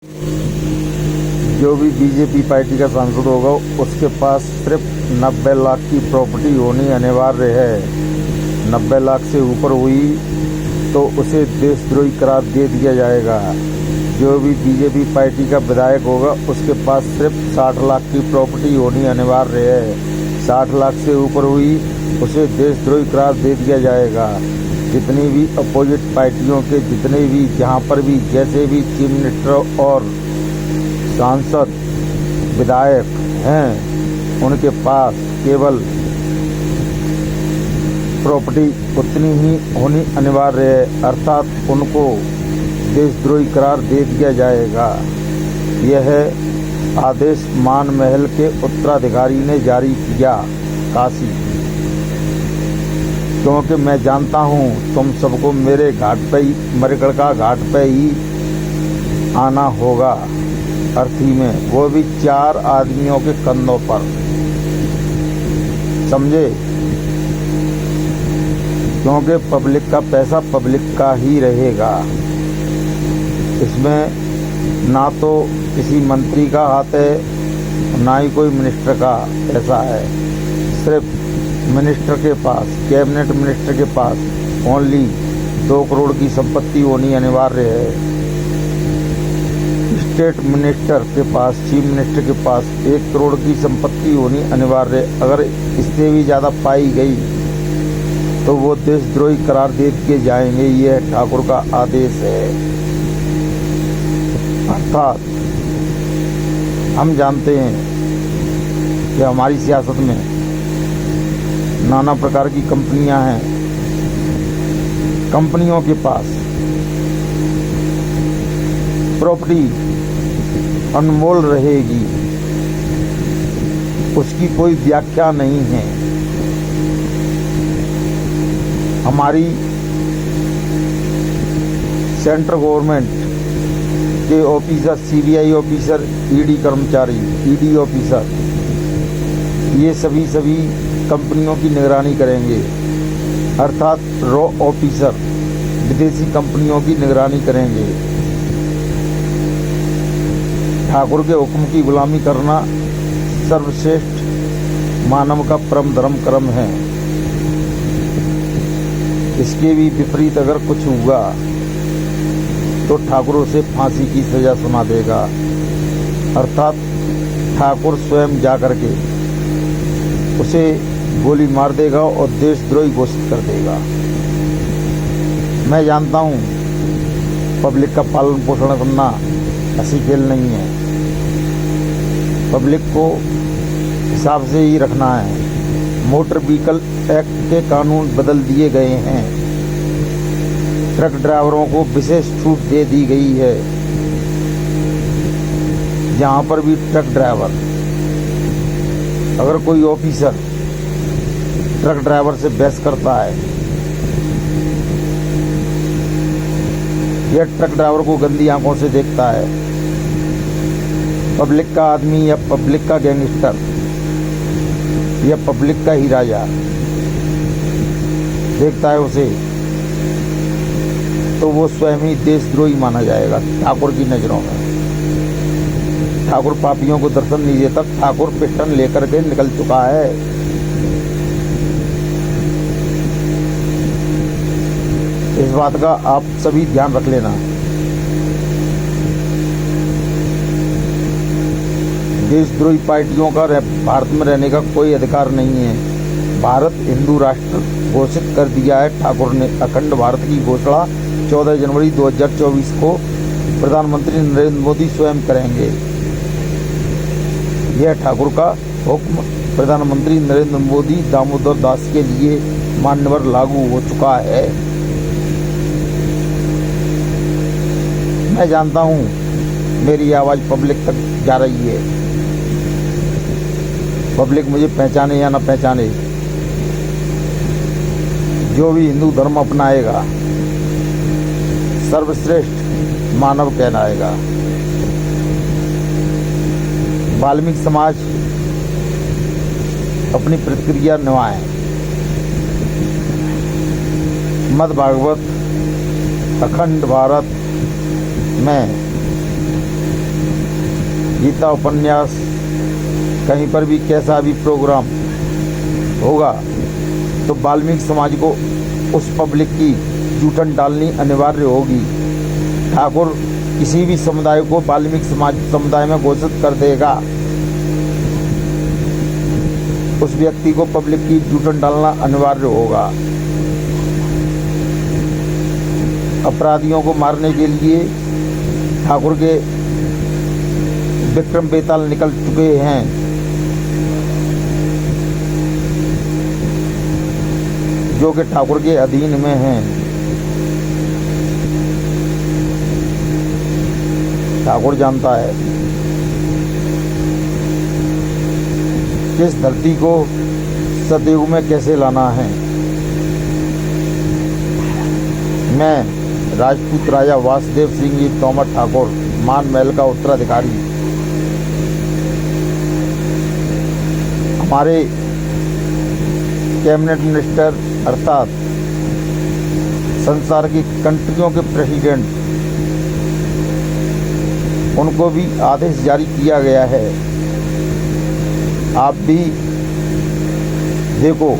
जो भी BJP party का सांसद होगा उसके पास सिर्फ 90 लाख की प्रॉपर्टी होनी अनिवार्य है। 90 लाख से ऊपर हुई तो उसे देशद्रोही करार दे दिया जाएगा। जो भी बीजेपी पार्टी का विधायक होगा उसके पास सिर्फ 60 लाख की प्रॉपर्टी होनी अनिवार्य है। 60 लाख से ऊपर हुई उसे देशद्रोही करार दे दिया जाएगा। जितनी भी अपोजिट पार्टियों के जितने भी जहाँ पर भी जैसे भी चीफ मिनिस्टर और सांसद विधायक हैं उनके पास केवल प्रॉपर्टी उतनी ही होनी अनिवार्य है, अर्थात उनको देशद्रोही करार दे दिया जाएगा। यह आदेश मान महल के उत्तराधिकारी ने जारी किया काशी, क्योंकि मैं जानता हूँ तुम सबको मेरे घाट पे ही मरकड़ का घाट पे ही आना होगा, अर्थी में, वो भी 4 आदमियों के कंधों पर, समझे? क्योंकि पब्लिक का पैसा पब्लिक का ही रहेगा। इसमें ना तो किसी मंत्री का हाथ है ना ही कोई मिनिस्टर का पैसा है। सिर्फ मिनिस्टर के पास, कैबिनेट मिनिस्टर के पास ओनली 2 करोड़ की संपत्ति होनी अनिवार्य है। स्टेट मिनिस्टर के पास, चीफ मिनिस्टर के पास 1 करोड़ की संपत्ति होनी अनिवार्य है। अगर इससे भी ज़्यादा पाई गई तो वो देशद्रोही करार दे दिए जाएंगे। यह ठाकुर का आदेश है। अर्थात हम जानते हैं कि हमारी सियासत में नाना प्रकार की कंपनियां हैं। कंपनियों के पास प्रॉपर्टी अनमोल रहेगी, उसकी कोई व्याख्या नहीं है। हमारी सेंट्रल गवर्नमेंट के ऑफिसर, सीबीआई ऑफिसर, ईडी कर्मचारी, ईडी ऑफिसर, ये सभी कंपनियों की निगरानी करेंगे। अर्थात रॉ ऑफिसर विदेशी कंपनियों की निगरानी करेंगे। ठाकुर के हुक्म की गुलामी करना सर्वश्रेष्ठ मानव का परम धर्म कर्म है। इसके भी विपरीत अगर कुछ हुआ तो ठाकुर उसे फांसी की सजा सुना देगा। अर्थात ठाकुर स्वयं जाकर के उसे गोली मार देगा और देशद्रोही घोषित कर देगा। मैं जानता हूँ पब्लिक का पालन पोषण करना ऐसी खेल नहीं है। पब्लिक को हिसाब से ही रखना है। मोटर व्हीकल एक्ट के कानून बदल दिए गए हैं। ट्रक ड्राइवरों को विशेष छूट दे दी गई है। जहाँ पर भी ट्रक ड्राइवर, अगर कोई ऑफिसर ट्रक ड्राइवर से बहस करता है या ट्रक ड्राइवर को गंदी आंखों से देखता है, पब्लिक का आदमी या पब्लिक का गैंगस्टर या पब्लिक का ही राजा देखता है उसे, तो वो स्वयं ही देशद्रोही माना जाएगा ठाकुर की नज़रों में। ठाकुर पापियों को दर्शन नहीं देता। ठाकुर पिस्टन लेकर के निकल चुका है। इस बात का आप सभी ध्यान रख लेना। देशद्रोही पार्टियों का भारत में रहने का कोई अधिकार नहीं है। भारत हिंदू राष्ट्र घोषित कर दिया है ठाकुर ने। अखंड भारत की घोषणा 14 जनवरी 2024 को प्रधानमंत्री नरेंद्र मोदी स्वयं करेंगे। यह ठाकुर का हुक्म प्रधानमंत्री नरेंद्र मोदी दामोदर दास के लिए मान्यवर लागू हो चुका है। मैं जानता हूँ मेरी आवाज़ पब्लिक तक जा रही है। पब्लिक मुझे पहचाने या न पहचाने, जो भी हिंदू धर्म अपनाएगा सर्वश्रेष्ठ मानव कहलाएगा। वाल्मीकि समाज अपनी प्रतिक्रिया निभाएं। मद भागवत अखंड भारत में गीता उपन्यास, कहीं पर भी कैसा भी प्रोग्राम होगा तो वाल्मीकि समाज को उस पब्लिक की जूठन डालनी अनिवार्य होगी। ठाकुर किसी भी समुदाय को वाल्मीकि समुदाय में घोषित कर देगा, उस व्यक्ति को पब्लिक की जूठन डालना अनिवार्य होगा। अपराधियों को मारने के लिए ठाकुर के विक्रम बेताल निकल चुके हैं। जो कि ठाकुर के अधीन में हैं। ठाकुर जानता है कि इस धरती को सतयुग में कैसे लाना है। मैं राजपूत राजा वासुदेव सिंह जी तोमर ठाकुर, मान महल का उत्तराधिकारी, हमारे कैबिनेट मिनिस्टर अर्थात संसार की कंट्रियों के प्रेसिडेंट, उनको भी आदेश जारी किया गया है। आप भी देखो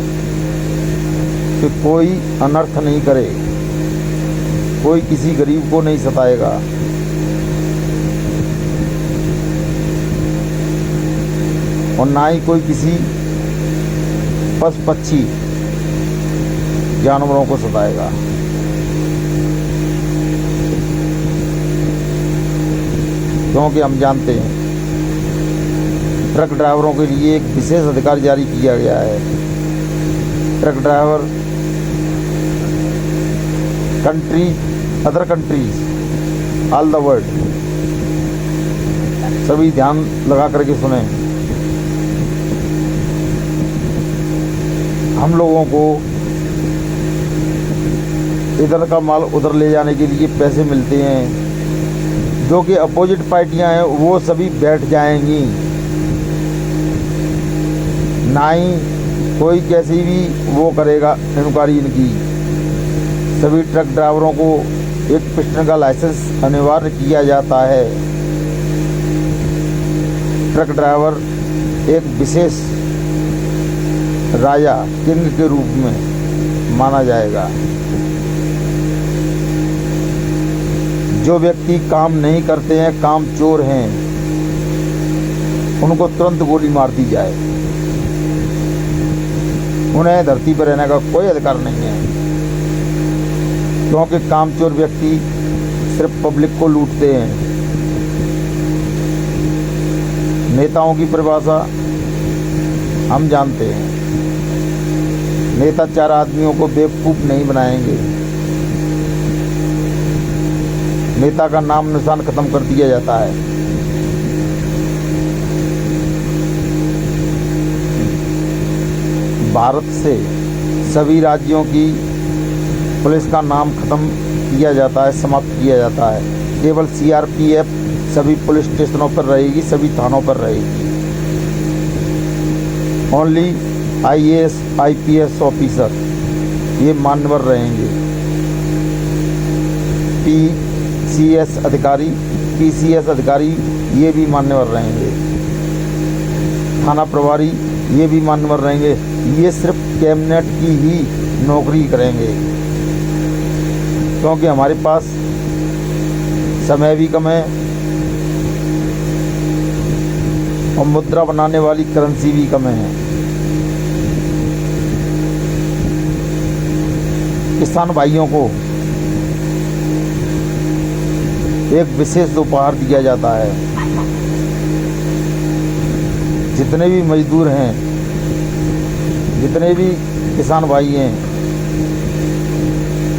कि कोई अनर्थ नहीं करे, कोई किसी गरीब को नहीं सताएगा। और ना ही कोई किसी पशु पक्षी जानवरों को सताएगा। क्योंकि हम जानते हैं ट्रक ड्राइवरों के लिए एक विशेष अधिकार जारी किया गया है। Truck driver other countries all the world सभी ध्यान लगा करके सुने। हम लोगों को इधर का माल उधर ले जाने के लिए पैसे मिलते हैं। जो कि अपोजिट पार्टियां हैं वो सभी बैठ जाएंगी, ना ही कोई कैसी भी वो करेगा इंक्वायरी इनकी। सभी ट्रक ड्राइवरों को एक पिस्टन का लाइसेंस अनिवार्य किया जाता है। ट्रक ड्राइवर एक विशेष राजा किंग के रूप में माना जाएगा। जो व्यक्ति काम नहीं करते हैं, काम चोर हैं, उनको तुरंत गोली मार दी जाए। उन्हें धरती पर रहने का कोई अधिकार नहीं है, क्योंकि कामचोर व्यक्ति सिर्फ पब्लिक को लूटते हैं। नेताओं की परिभाषा हम जानते हैं। नेता चार आदमियों को बेवकूफ नहीं बनाएंगे। नेता का नाम निशान खत्म कर दिया जाता है। भारत से सभी राज्यों की पुलिस का नाम खत्म किया जाता है, समाप्त किया जाता है। केवल CRPF सभी पुलिस स्टेशनों पर रहेगी, सभी थानों पर रहेगी। ओनली IAS IPS ऑफिसर ये मान्यवर रहेंगे। PCS अधिकारी, PCS अधिकारी ये भी मान्यवर रहेंगे। थाना प्रभारी ये भी मान्यवर रहेंगे। ये सिर्फ कैबिनेट की ही नौकरी करेंगे, क्योंकि हमारे पास समय भी कम है और मुद्रा बनाने वाली करेंसी भी कम है। किसान भाइयों को एक विशेष उपहार दिया जाता है। जितने भी मजदूर हैं, जितने भी किसान भाई हैं,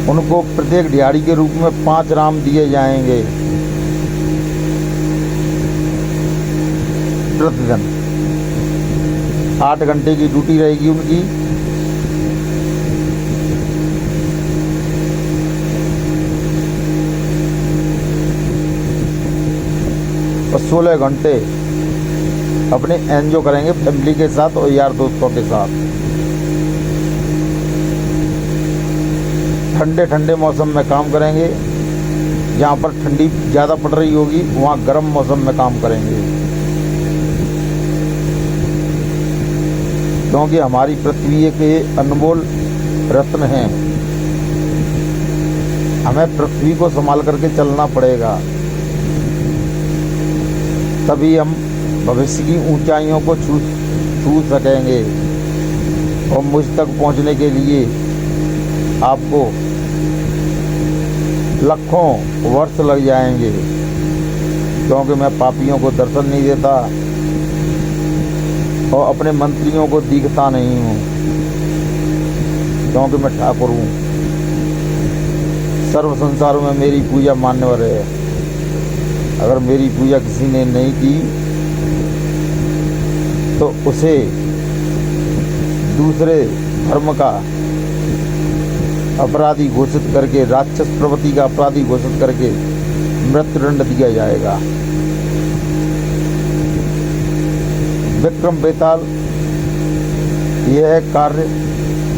उनको प्रत्येक दिहाड़ी के रूप में 5 राम दिए जाएंगे प्रतिदिन। 8 घंटे की ड्यूटी रहेगी उनकी। और 16 घंटे अपने एंजॉय करेंगे फैमिली के साथ और यार दोस्तों के साथ। ठंडे ठंडे मौसम में काम करेंगे। जहाँ पर ठंडी ज़्यादा पड़ रही होगी वहाँ गर्म मौसम में काम करेंगे। क्योंकि हमारी पृथ्वी एक ये अनमोल रत्न है। हमें पृथ्वी को संभाल करके चलना पड़ेगा, तभी हम भविष्य की ऊंचाइयों को छू सकेंगे। और मुझ तक पहुंचने के लिए आपको लाखों वर्ष लग जाएंगे, क्योंकि मैं पापियों को दर्शन नहीं देता और अपने मंत्रियों को दिखता नहीं हूँ, क्योंकि मैं ठाकुर हूँ। सर्व संसार में मेरी पूजा मान्यवर है। अगर मेरी पूजा किसी ने नहीं की तो उसे दूसरे धर्म का अपराधी घोषित करके, राक्षस प्रवृत्ति का अपराधी घोषित करके मृत्युदंड दिया जाएगा। विक्रम बेताल यह कार्य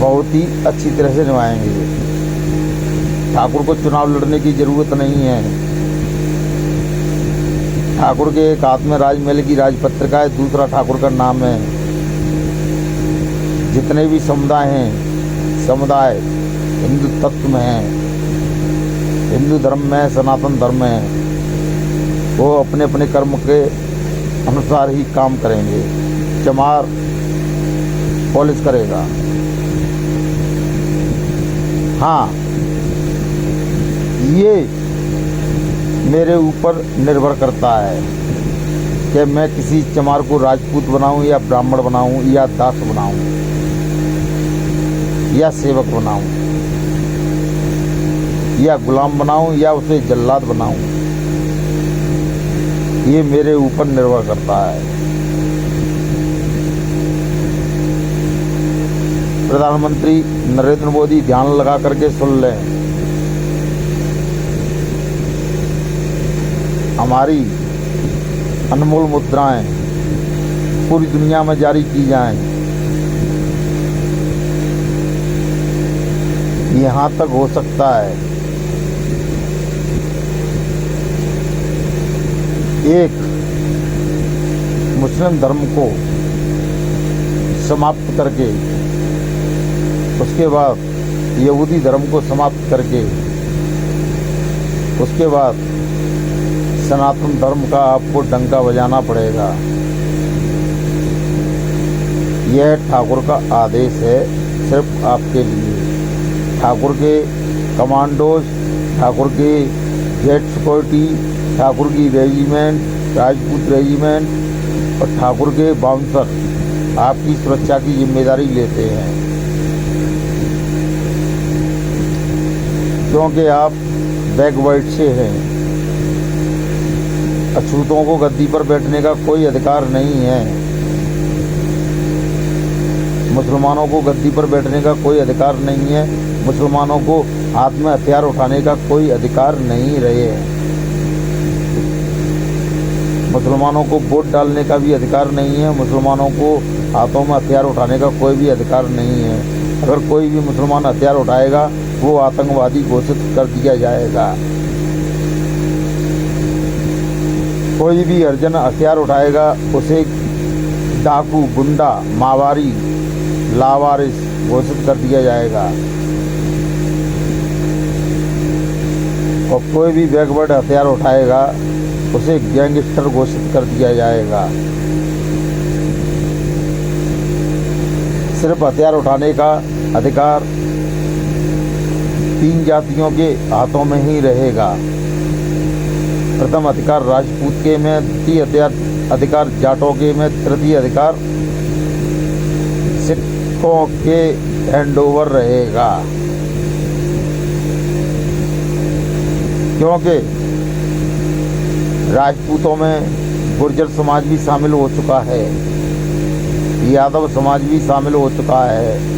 बहुत ही अच्छी तरह से निभाएंगे। ठाकुर को चुनाव लड़ने की जरूरत नहीं है। ठाकुर के एक हाथ में राजमहल की राजपत्रिका है, दूसरा ठाकुर का नाम है। जितने भी समुदाय हैं, समुदाय हिंदू तत्व में हैं, हिंदू धर्म में, सनातन धर्म में, वो अपने अपने कर्म के अनुसार ही काम करेंगे। चमार पॉलिश करेगा। हाँ, ये मेरे ऊपर निर्भर करता है कि मैं किसी चमार को राजपूत बनाऊं या ब्राह्मण बनाऊं या दास बनाऊं या सेवक बनाऊं या गुलाम बनाऊं या उसे जल्लाद बनाऊं। ये मेरे ऊपर निर्भर करता है। प्रधानमंत्री नरेंद्र मोदी ध्यान लगा करके सुन लें। हमारी अनमोल मुद्राएं पूरी दुनिया में जारी की जाएं। यहाँ तक हो सकता है एक मुस्लिम धर्म को समाप्त करके, उसके बाद यहूदी धर्म को समाप्त करके, उसके बाद सनातन धर्म का आपको डंका बजाना पड़ेगा। यह ठाकुर का आदेश है, सिर्फ आपके लिए। ठाकुर के कमांडोज, ठाकुर के जेट सिक्योरिटी, ठाकुर की रेजिमेंट, राजपूत रेजिमेंट और ठाकुर के बाउंसर आपकी सुरक्षा की जिम्मेदारी लेते हैं, क्योंकि आप बैकवर्ड से हैं। अछूतों को गद्दी पर बैठने का कोई अधिकार नहीं है। मुसलमानों को गद्दी पर बैठने का कोई अधिकार नहीं है। मुसलमानों को हाथ में हथियार उठाने का कोई अधिकार नहीं रहे। मुसलमानों को वोट डालने का भी अधिकार नहीं है। मुसलमानों को हाथों में हथियार उठाने का कोई भी अधिकार नहीं है। अगर कोई भी मुसलमान हथियार उठाएगा वो आतंकवादी घोषित कर दिया जाएगा। कोई भी हरिजन हथियार उठाएगा उसे डाकू, गुंडा, मावारी, लावारिस घोषित कर दिया जाएगा। और कोई भी बैकवर्ड हथियार उठाएगा उसे गैंगस्टर घोषित कर दिया जाएगा। सिर्फ हथियार उठाने का अधिकार 3 जातियों के हाथों में ही रहेगा। प्रथम अधिकार राजपूत के में, द्वितीय अधिकार जाटों के में, तृतीय अधिकार सिखों के हैंडओवर रहेगा। क्योंकि राजपूतों में गुर्जर समाज भी शामिल हो चुका है, यादव समाज भी शामिल हो चुका है।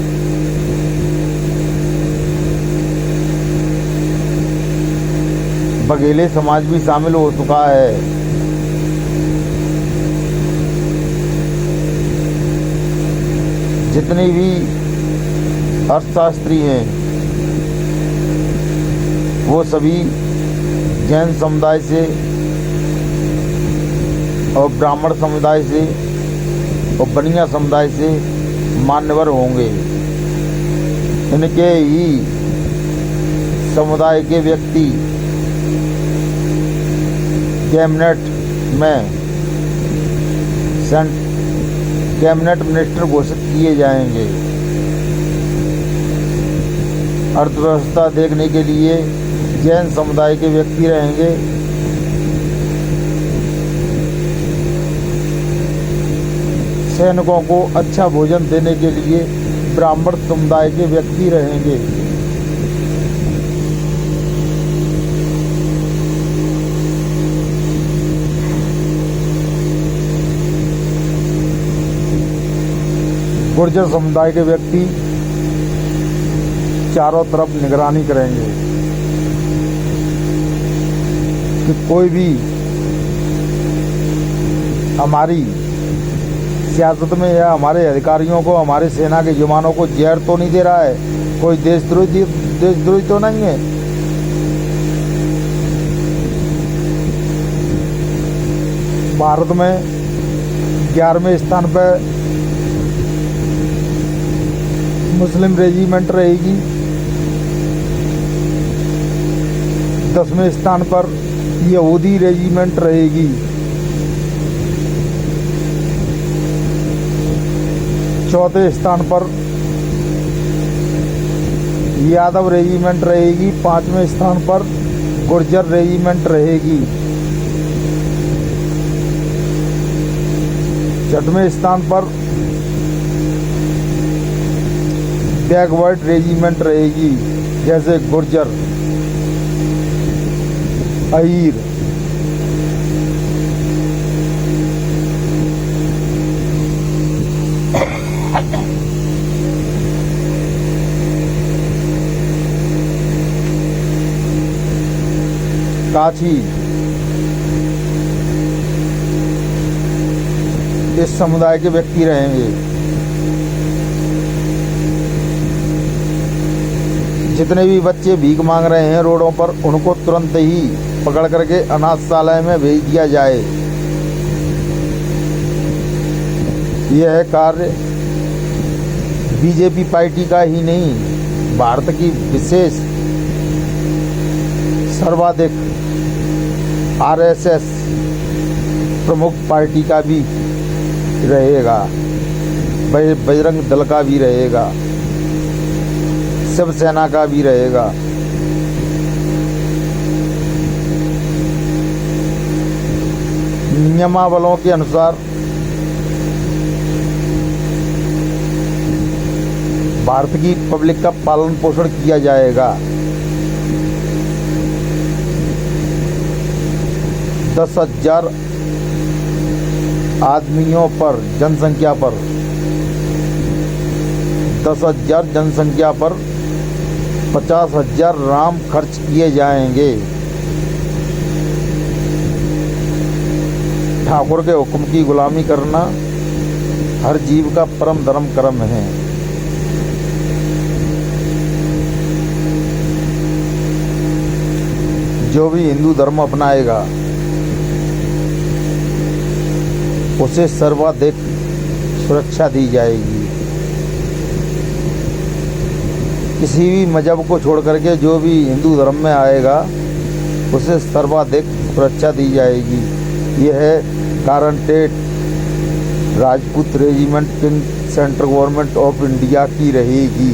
बघेले समाज भी शामिल हो चुका है। जितनी भी अर्थशास्त्री हैं वो सभी जैन समुदाय से और ब्राह्मण समुदाय से और बनिया समुदाय से मान्यवर होंगे। इनके ही समुदाय के व्यक्ति कैबिनेट मिनिस्टर घोषित किए जाएंगे। अर्थव्यवस्था देखने के लिए जैन समुदाय के व्यक्ति रहेंगे। सैनिकों को अच्छा भोजन देने के लिए ब्राह्मण समुदाय के व्यक्ति रहेंगे। गुर्जर समुदाय के व्यक्ति चारों तरफ निगरानी करेंगे कि कोई भी हमारी सियासत में या हमारे अधिकारियों को, हमारे सेना के जवानों को जहर तो नहीं दे रहा है, कोई देशद्रोही तो नहीं है। भारत में 11वें स्थान पर मुस्लिम रेजिमेंट रहेगी, 10वें स्थान पर यहूदी रेजिमेंट रहेगी, 4थे स्थान पर यादव रेजिमेंट रहेगी, 5वें स्थान पर गुर्जर रेजिमेंट रहेगी, 6वें स्थान पर बैकवर्ड रेजिमेंट रहेगी, जैसे गुर्जर, अहीर, काछी, इस समुदाय के व्यक्ति रहेंगे। जितने भी बच्चे भीख मांग रहे हैं रोडों पर, उनको तुरंत ही पकड़ करके अनाथशाला में भेज दिया जाए। यह कार्य बीजेपी पार्टी का ही नहीं, भारत की विशेष सर्वाधिक आरएसएस प्रमुख पार्टी का भी रहेगा, बजरंग दल का भी रहेगा, शिवसेना का भी रहेगा। नियमावलों के अनुसार भारत की पब्लिक का पालन पोषण किया जाएगा। 10,000 आदमियों पर, जनसंख्या पर, 10,000 जनसंख्या पर 50,000 राम खर्च किए जाएंगे। ठाकुर के हुक्म की गुलामी करना हर जीव का परम धर्म कर्म है। जो भी हिंदू धर्म अपनाएगा उसे सर्वाधिक सुरक्षा दी जाएगी। किसी भी मजहब को छोड़ करके जो भी हिंदू धर्म में आएगा उसे सर्वाधिक सुरक्षा दी जाएगी। यह है guaranteed Rajput regiment king central government of India की रहेगी।